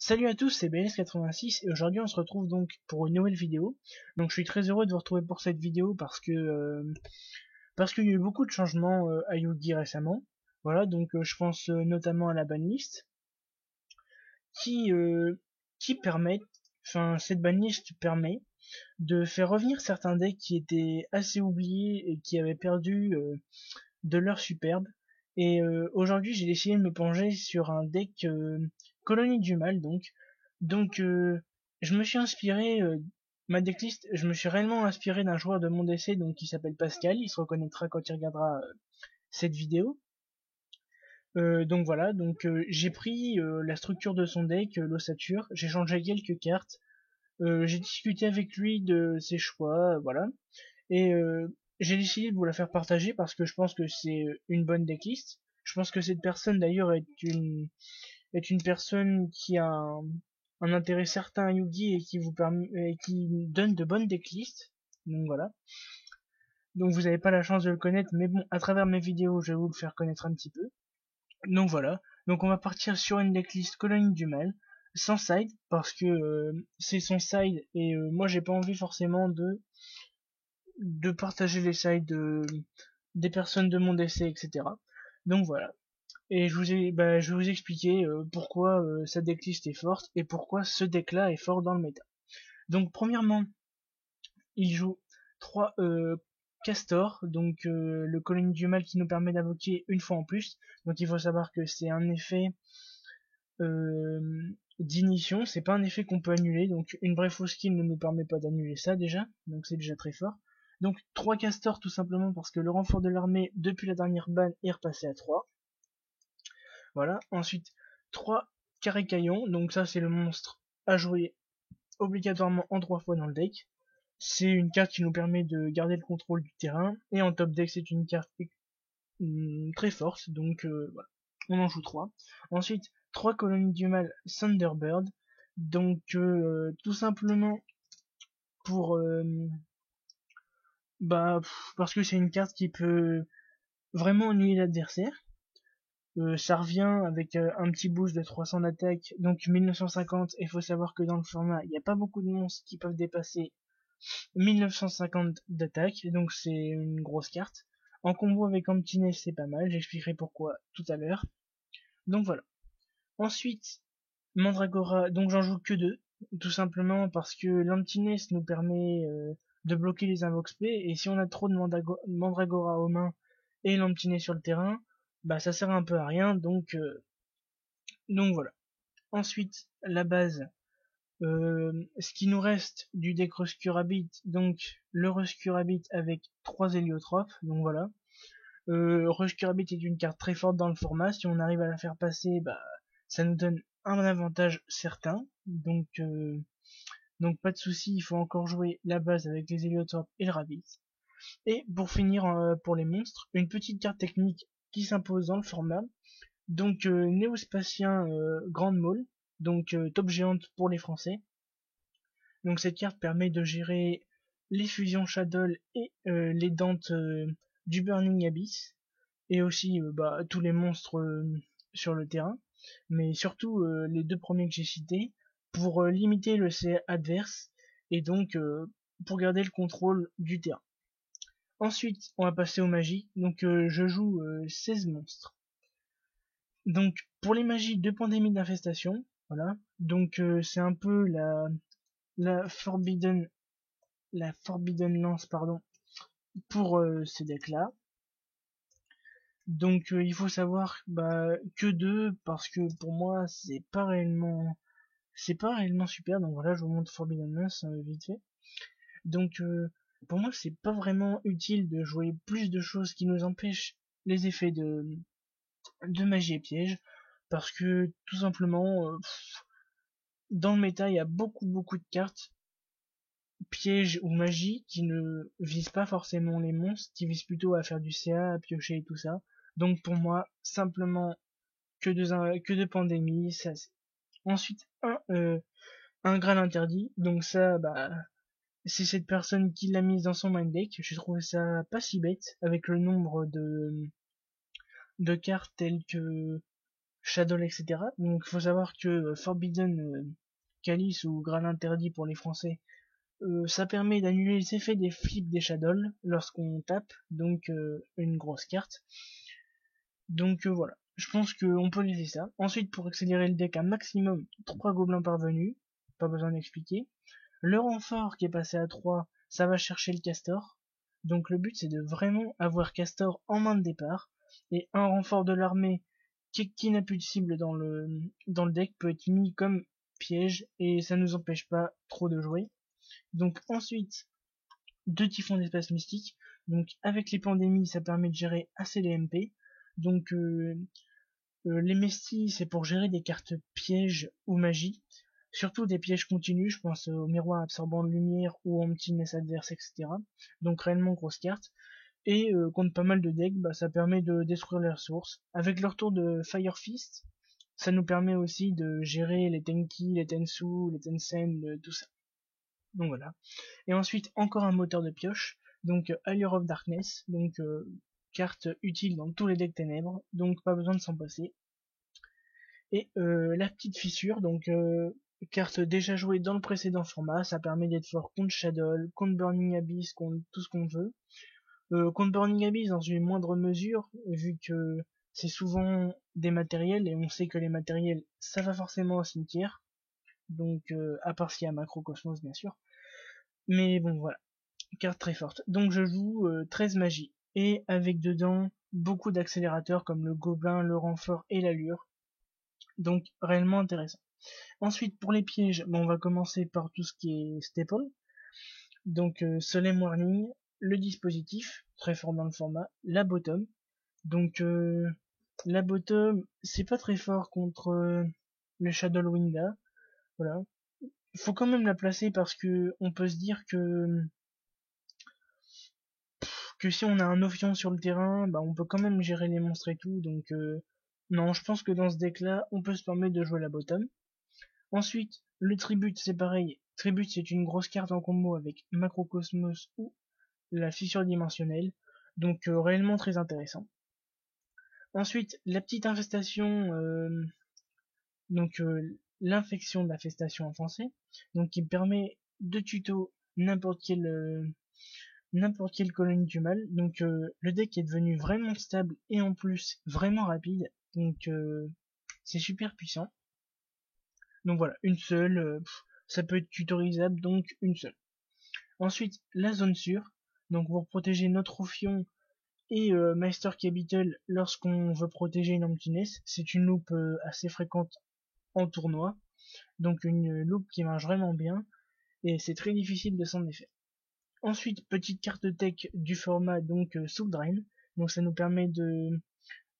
Salut à tous, c'est BLS86 et aujourd'hui on se retrouve donc pour une nouvelle vidéo. Donc je suis très heureux de vous retrouver pour cette vidéo parce qu'il y a eu beaucoup de changements à Yugi récemment. Voilà, donc je pense notamment à la banlist qui euh, qui permet, enfin cette banlist permet de faire revenir certains decks qui étaient assez oubliés et qui avaient perdu de leur superbe. Et aujourd'hui, j'ai décidé de me pencher sur un deck Colonie du Mal, donc. Je me suis inspiré, ma decklist, je me suis réellement inspiré d'un joueur de mon DC donc qui s'appelle Pascal. Il se reconnaîtra quand il regardera cette vidéo. Donc voilà, j'ai pris la structure de son deck, l'ossature, j'ai changé quelques cartes, j'ai discuté avec lui de ses choix, voilà. Et j'ai décidé de vous la faire partager parce que je pense que c'est une bonne decklist. Je pense que cette personne d'ailleurs est une personne qui a un intérêt certain à Yugi et qui vous permet et qui donne de bonnes decklists. Donc voilà. Donc vous n'avez pas la chance de le connaître, mais bon, à travers mes vidéos, je vais vous le faire connaître un petit peu. Donc voilà. Donc on va partir sur une decklist Colonie du Mal, sans side, parce que c'est son side et moi j'ai pas envie forcément de partager les sides des personnes de mon décès, etc. Donc voilà. Et je vais vous expliquer pourquoi cette decklist est forte et pourquoi ce deck-là est fort dans le méta. Donc premièrement, il joue 3 castors, donc le colonie du mal qui nous permet d'invoquer une fois en plus. Donc il faut savoir que c'est un effet d'initiation, c'est pas un effet qu'on peut annuler, donc une vraie fausse skill ne nous permet pas d'annuler ça déjà, donc c'est déjà très fort. Donc 3 castors tout simplement parce que le renfort de l'armée depuis la dernière ban est repassé à 3. Voilà. Ensuite, 3 Carricaillons, donc ça c'est le monstre à jouer obligatoirement en 3 fois dans le deck. C'est une carte qui nous permet de garder le contrôle du terrain, et en top deck c'est une carte très forte, donc voilà. On en joue 3. Ensuite, 3 colonies du mal Thunderbird, donc tout simplement pour parce que c'est une carte qui peut vraiment ennuyer l'adversaire. Ça revient avec un petit boost de 300 d'attaque, donc 1950, et il faut savoir que dans le format, il n'y a pas beaucoup de monstres qui peuvent dépasser 1950 d'attaque, donc c'est une grosse carte. En combo avec Emptiness, c'est pas mal, j'expliquerai pourquoi tout à l'heure. Donc voilà. Ensuite, Mandragora, donc j'en joue que deux, tout simplement parce que l'Emptiness nous permet de bloquer les invox P, et si on a trop de Mandragora aux mains et l'Emptiness sur le terrain, bah ça sert un peu à rien, donc voilà. Ensuite, la base, ce qui nous reste du deck Rescurabit, donc le Rescurabit avec 3 héliotropes, donc voilà. Rescurabit est une carte très forte dans le format, si on arrive à la faire passer, bah ça nous donne un avantage certain, donc pas de souci, il faut encore jouer la base avec les héliotropes et le Rabbit. Et pour finir, pour les monstres, une petite carte technique qui s'impose dans le format, donc Néospatien Grande Maul, donc top géante pour les Français. Donc cette carte permet de gérer les fusions Shadow et les dentes du Burning Abyss, et aussi tous les monstres sur le terrain, mais surtout les deux premiers que j'ai cités, pour limiter le CA adverse, et donc pour garder le contrôle du terrain. Ensuite, on va passer aux magies, donc je joue 16 monstres. Donc pour les magies de pandémie d'infestation, voilà. Donc c'est un peu la Forbidden la Forbidden Lance pardon pour ces decks là. Donc il faut savoir que deux parce que pour moi c'est pas réellement super. Donc voilà, je vous montre Forbidden Lance vite fait. Donc pour moi c'est pas vraiment utile de jouer plus de choses qui nous empêchent les effets de magie et piège, parce que tout simplement dans le méta, il y a beaucoup de cartes, pièges ou magie, qui ne visent pas forcément les monstres, qui visent plutôt à faire du CA, à piocher et tout ça. Donc pour moi, simplement que de pandémie, ça c'est. Ensuite, un Graal interdit, donc ça, c'est cette personne qui l'a mise dans son mind deck. J'ai trouvé ça pas si bête, avec le nombre de cartes telles que Shadow, etc. Donc il faut savoir que Forbidden Calice ou Graal interdit pour les Français, ça permet d'annuler les effets des flips des Shadow lorsqu'on tape, donc une grosse carte. Donc voilà, je pense qu'on peut laisser ça. Ensuite, pour accélérer le deck un maximum, 3 gobelins parvenus, pas besoin d'expliquer. Le renfort qui est passé à 3, ça va chercher le castor. Donc le but c'est de vraiment avoir castor en main de départ. Et un renfort de l'armée qui n'a plus de cible dans le deck peut être mis comme piège et ça nous empêche pas trop de jouer. Donc ensuite, 2 typhons d'espace mystique. Donc avec les pandémies, ça permet de gérer assez les MP. Donc les mesties, c'est pour gérer des cartes pièges ou magie. Surtout des pièges continus, je pense au miroir absorbant de lumière ou emptiness adverse, etc. Donc réellement grosse carte. Et contre pas mal de decks, bah, ça permet de détruire les ressources. Avec le retour de Fire Fist, ça nous permet aussi de gérer les Tenki, les Tensu, les Tensen, tout ça. Donc voilà. Et ensuite, encore un moteur de pioche, donc Allure of Darkness, donc carte utile dans tous les decks ténèbres, donc pas besoin de s'en passer. Et la petite fissure, donc carte déjà jouée dans le précédent format, ça permet d'être fort contre Shadow, contre Burning Abyss, contre tout ce qu'on veut. Contre Burning Abyss dans une moindre mesure, vu que c'est souvent des matériels, et on sait que les matériels, ça va forcément au cimetière. Donc, à part s'il y a Macrocosmos, bien sûr. Mais bon, voilà. Carte très forte. Donc, je joue 13 magies. Et avec dedans, beaucoup d'accélérateurs comme le Gobelin, le Renfort et l'Allure. Donc, réellement intéressant. Ensuite, pour les pièges, on va commencer par tout ce qui est staple. Donc, Solemn Warning, le dispositif, très fort dans le format, la bottom. Donc, la bottom, c'est pas très fort contre le Shadow Winda. Voilà. Il faut quand même la placer parce que on peut se dire que si on a un Ophion sur le terrain, bah on peut quand même gérer les monstres et tout. Donc, non, je pense que dans ce deck-là, on peut se permettre de jouer la bottom. Ensuite, le Tribute, c'est pareil. Tribute, c'est une grosse carte en combo avec Macrocosmos ou la fissure dimensionnelle. Donc, réellement très intéressant. Ensuite, la petite infestation, donc l'infection de l'infestation en français, donc qui permet de tuto n'importe quelle colonie du mal. Donc le deck est devenu vraiment stable et en plus vraiment rapide. Donc c'est super puissant. Donc voilà, une seule, ça peut être tutorisable, donc une seule. Ensuite, la zone sûre, donc pour protéger notre Ophion et Meister Capital lorsqu'on veut protéger une emptiness. C'est une loupe assez fréquente en tournoi, donc une loupe qui marche vraiment bien, et c'est très difficile de s'en défaire. Ensuite, petite carte tech du format donc Soul Drain, donc ça nous permet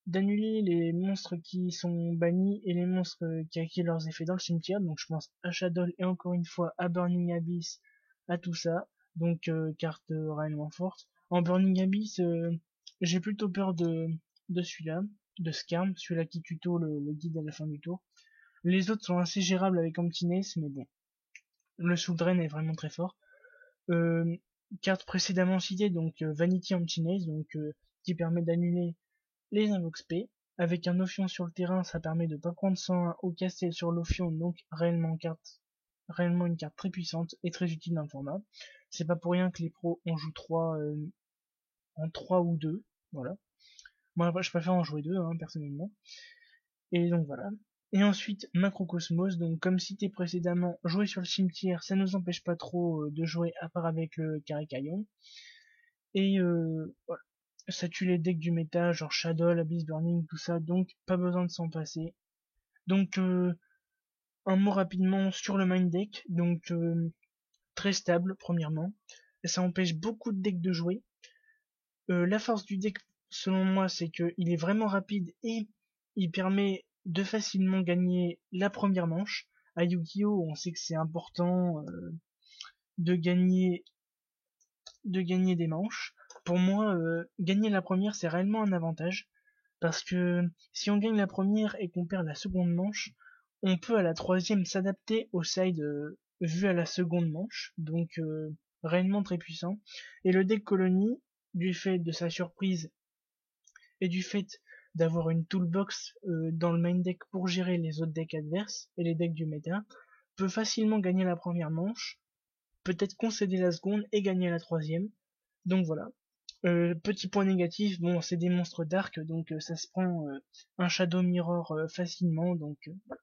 d'annuler les monstres qui sont bannis et les monstres qui acquièrent leurs effets dans le cimetière. Donc je pense à Shadow et encore une fois à Burning Abyss, à tout ça. Donc carte réellement forte. En Burning Abyss, j'ai plutôt peur de celui-là, de Skarm, celui-là qui tuto le guide à la fin du tour. Les autres sont assez gérables avec Emptiness, mais bon. Le Soul Drain est vraiment très fort. Euh, Carte précédemment citée, donc Vanity Emptiness, donc qui permet d'annuler les invoques P. Avec un Ophion sur le terrain, ça permet de pas prendre 101 au castel sur l'Ophion, donc réellement une carte très puissante et très utile dans le format. C'est pas pour rien que les pros en jouent 3 en 3 ou 2, voilà. Moi je préfère en jouer 2 hein, personnellement. Et donc voilà. Et ensuite Macrocosmos, donc comme cité précédemment, jouer sur le cimetière, ça nous empêche pas trop de jouer à part avec le Carricaillon. Et voilà. Ça tue les decks du méta, genre Shadow, Abyss Burning, tout ça, donc pas besoin de s'en passer. Donc un mot rapidement sur le main deck, donc très stable premièrement. Ça empêche beaucoup de decks de jouer. La force du deck, selon moi, c'est qu'il est vraiment rapide et il permet de facilement gagner la première manche. À Yu-Gi-Oh, on sait que c'est important de gagner des manches. Pour moi, gagner la première, c'est réellement un avantage. Parce que si on gagne la première et qu'on perd la seconde manche, on peut à la troisième s'adapter au side vu à la seconde manche. Donc réellement très puissant. Et le deck colonie, du fait de sa surprise et du fait d'avoir une toolbox dans le main deck pour gérer les autres decks adverses et les decks du méta, peut facilement gagner la première manche, peut-être concéder la seconde et gagner la troisième. Donc voilà. Petit point négatif, bon c'est des monstres dark, donc ça se prend un Shadow Mirror facilement, donc voilà.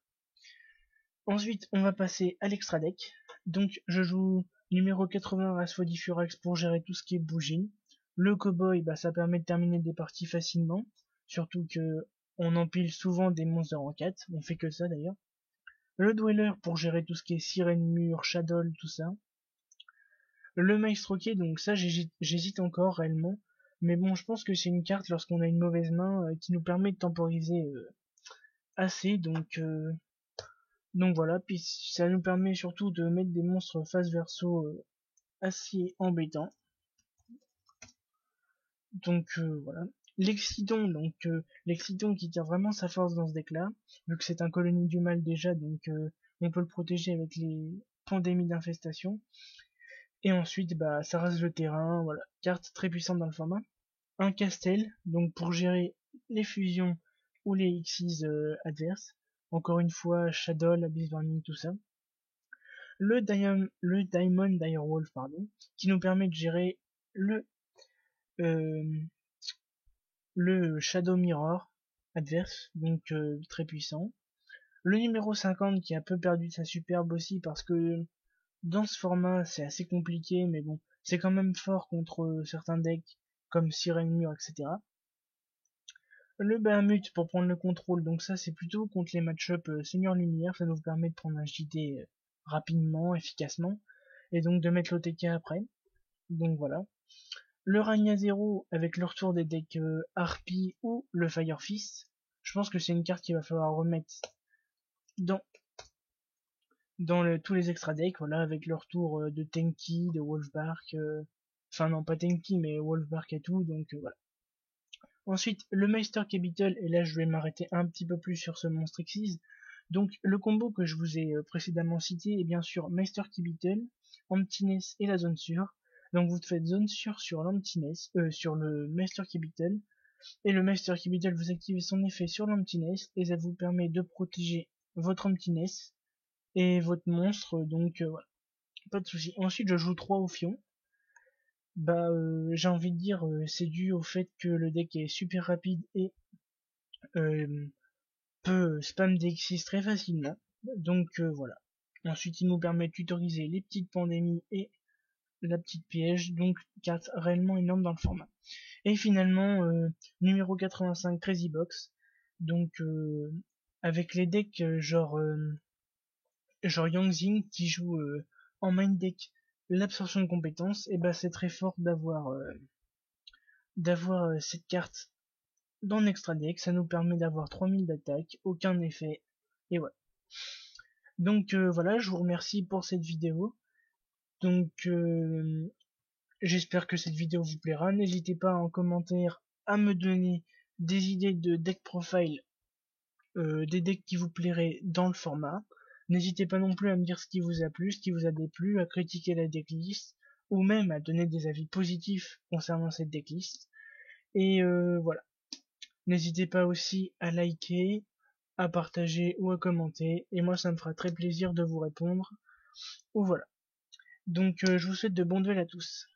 Ensuite on va passer à l'extra deck. Donc je joue numéro 80 Rasfodifurax pour gérer tout ce qui est bouging. Le cowboy, bah ça permet de terminer des parties facilement, surtout que on empile souvent des monstres de rang 4, on fait que ça d'ailleurs. Le dweller pour gérer tout ce qui est sirène, mur, shadow, tout ça. Le maestroquet, donc ça j'hésite encore réellement, mais bon je pense que c'est une carte lorsqu'on a une mauvaise main qui nous permet de temporiser assez, donc voilà, puis ça nous permet surtout de mettre des monstres face verso assez embêtants. Donc voilà. L'exciton, l'exciton qui tire vraiment sa force dans ce deck là, vu que c'est un colonie du mal déjà, donc on peut le protéger avec les pandémies d'infestation. Et ensuite bah ça rase le terrain, voilà, carte très puissante dans le format. Un castel, donc pour gérer les fusions ou les Xyz adverses. Encore une fois, Shadow, Abyss Burning, tout ça. Le Diamond Direwolf, pardon, qui nous permet de gérer le euh, le Shadow Mirror adverse, donc très puissant. Le numéro 50 qui a un peu perdu de sa superbe aussi parce que dans ce format c'est assez compliqué, mais bon, c'est quand même fort contre certains decks comme Sirène Mur, etc. Le Bahamut pour prendre le contrôle, donc ça c'est plutôt contre les match-up Seigneur Lumière, ça nous permet de prendre un JT rapidement, efficacement, et donc de mettre l'OTK après. Donc voilà. Le Ragna Zero avec le retour des decks Harpy ou le Fire Fist, je pense que c'est une carte qu'il va falloir remettre dans, tous les extra decks, voilà, avec le retour de Tenki, de Wolfbark, enfin non pas Tenki mais Wolfbark et tout, donc voilà. Ensuite, le Meister Capital, et là je vais m'arrêter un petit peu plus sur ce monstre Xyz. Donc le combo que je vous ai précédemment cité est bien sûr Meister Capital, Emptiness et la zone sûre. Donc vous faites zone sûre sur l'Emptiness, sur le Meister Capital, et le Meister Capital vous activez son effet sur l'Emptiness, et ça vous permet de protéger votre Emptiness et votre monstre, donc voilà, pas de souci. Ensuite je joue 3 au fion. Bah j'ai envie de dire c'est dû au fait que le deck est super rapide et euh, peut spam DX6 très facilement. Donc voilà. Ensuite il nous permet de tutoriser les petites pandémies et la petite piège, donc carte réellement énorme dans le format. Et finalement numéro 85 Crazy Box, donc avec les decks genre Yangzing qui joue en main deck l'absorption de compétences, et bah c'est très fort d'avoir cette carte dans l'extra deck, ça nous permet d'avoir 3000 d'attaque, aucun effet, et voilà. Donc voilà, je vous remercie pour cette vidéo. Donc j'espère que cette vidéo vous plaira. N'hésitez pas en commentaire à me donner des idées de deck profile, des decks qui vous plairaient dans le format. N'hésitez pas non plus à me dire ce qui vous a plu, ce qui vous a déplu, à critiquer la decklist, ou même à donner des avis positifs concernant cette decklist. Et voilà. N'hésitez pas aussi à liker, à partager ou à commenter, et moi ça me fera très plaisir de vous répondre. Ou voilà. Donc je vous souhaite de bons duels à tous.